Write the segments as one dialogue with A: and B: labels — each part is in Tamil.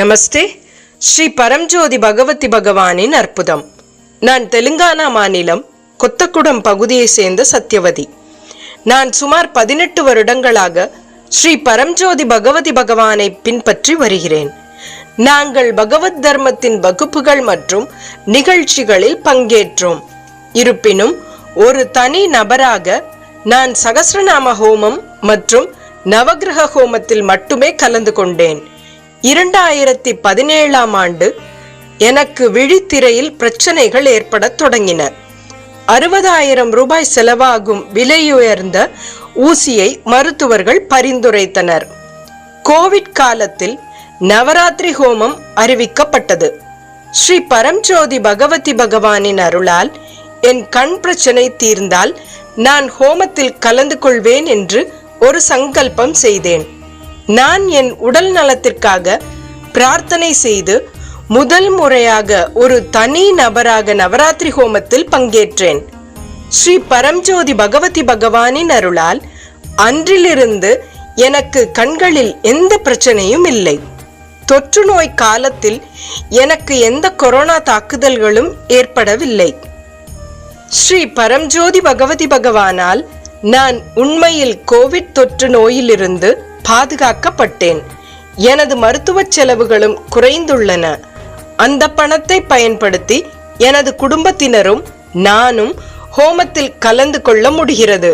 A: நமஸ்தே. ஸ்ரீ பரம்ஜோதி பகவதி பகவானின் அற்புதம். நான் தெலுங்கானா மாநிலம் கொத்தகுடம் பகுதியை சேர்ந்த சத்யவதி. நான் சுமார் 18 வருடங்களாக ஸ்ரீ பரம்ஜோதி பகவதி பகவானை பின்பற்றி வருகிறேன். நாங்கள் பகவத் தர்மத்தின் வகுப்புகள் மற்றும் நிகழ்ச்சிகளில் பங்கேற்றோம். இருப்பினும் ஒரு தனி நபராக நான் சகஸ்ரநாம ஹோமம் மற்றும் நவகிரக ஹோமத்தில் மட்டுமே கலந்து கொண்டேன். 2017ஆம் ஆண்டு எனக்கு விழித்திரையில் பிரச்சனைகள் ஏற்பட தொடங்கின. 60,000 ரூபாய் செலவாகும் விலையுயர்ந்த ஊசியை மருத்துவர்கள் பரிந்துரைத்தனர். கோவிட் காலத்தில் நவராத்திரி ஹோமம் அறிவிக்கப்பட்டது. ஸ்ரீ பரம்ஜோதி பகவதி பகவானின் அருளால் என் கண் பிரச்சனை தீர்ந்தால் நான் ஹோமத்தில் கலந்து கொள்வேன் என்று ஒரு சங்கல்பம் செய்தேன். நான் என் உடல் நலத்திற்காக பிரார்த்தனை செய்து முதல் முறையாக ஒரு தனி நபராக நவராத்திரி ஹோமத்தில் பங்கேற்றேன். ஸ்ரீ பரம்ஜோதி பகவதி பகவானின் அருளால் அன்றிலிருந்து எனக்கு கண்களில் எந்த பிரச்சனையும் இல்லை. தொற்று நோய் காலத்தில் எனக்கு எந்த கொரோனா தாக்குதல்களும் ஏற்படவில்லை. ஸ்ரீ பரம்ஜோதி பகவதி பகவானால் நான் உண்மையில் கோவிட் தொற்று நோயிலிருந்து பாதுகாக்கப்பட்டேன். எனது மருத்துவ செலவுகளும் குறைந்துள்ளன. அந்த பணத்தை பயன்படுத்தி எனது குடும்பத்தினரும் நானும் ஹோமத்தில் கலந்து கொள்ள முடிகிறது.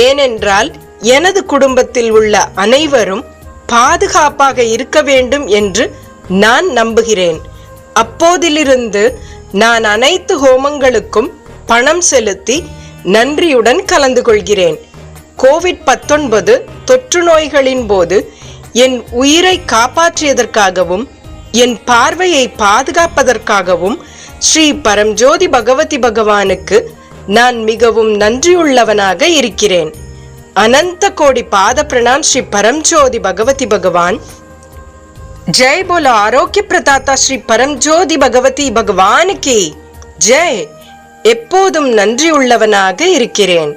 A: ஏனென்றால் எனது குடும்பத்தில் உள்ள அனைவரும் பாதுகாப்பாக இருக்க வேண்டும் என்று நான் நம்புகிறேன். அப்போதிலிருந்து நான் அனைத்து ஹோமங்களுக்கும் பணம் செலுத்தி நன்றியுடன் கலந்து கொள்கிறேன். கோவிட்-19 தொற்று நோய்களின் போது என் உயிரை காப்பாற்றியதற்காகவும் என் பார்வையை பாதுகாப்பதற்காகவும் ஸ்ரீ பரம்ஜோதி பகவதி பகவானுக்கு நான் மிகவும் நன்றியுள்ளவனாக இருக்கிறேன். அனந்த கோடி பாத பிரணாம் ஸ்ரீ பரம்ஜோதி பகவதி பகவான். ஜெய் போலோ ஆரோக்கிய பிரதாதா ஸ்ரீ பரம்ஜோதி பகவதி பகவானுக்கு ஜெய். எப்போதும் நன்றியுள்ளவனாக இருக்கிறேன்.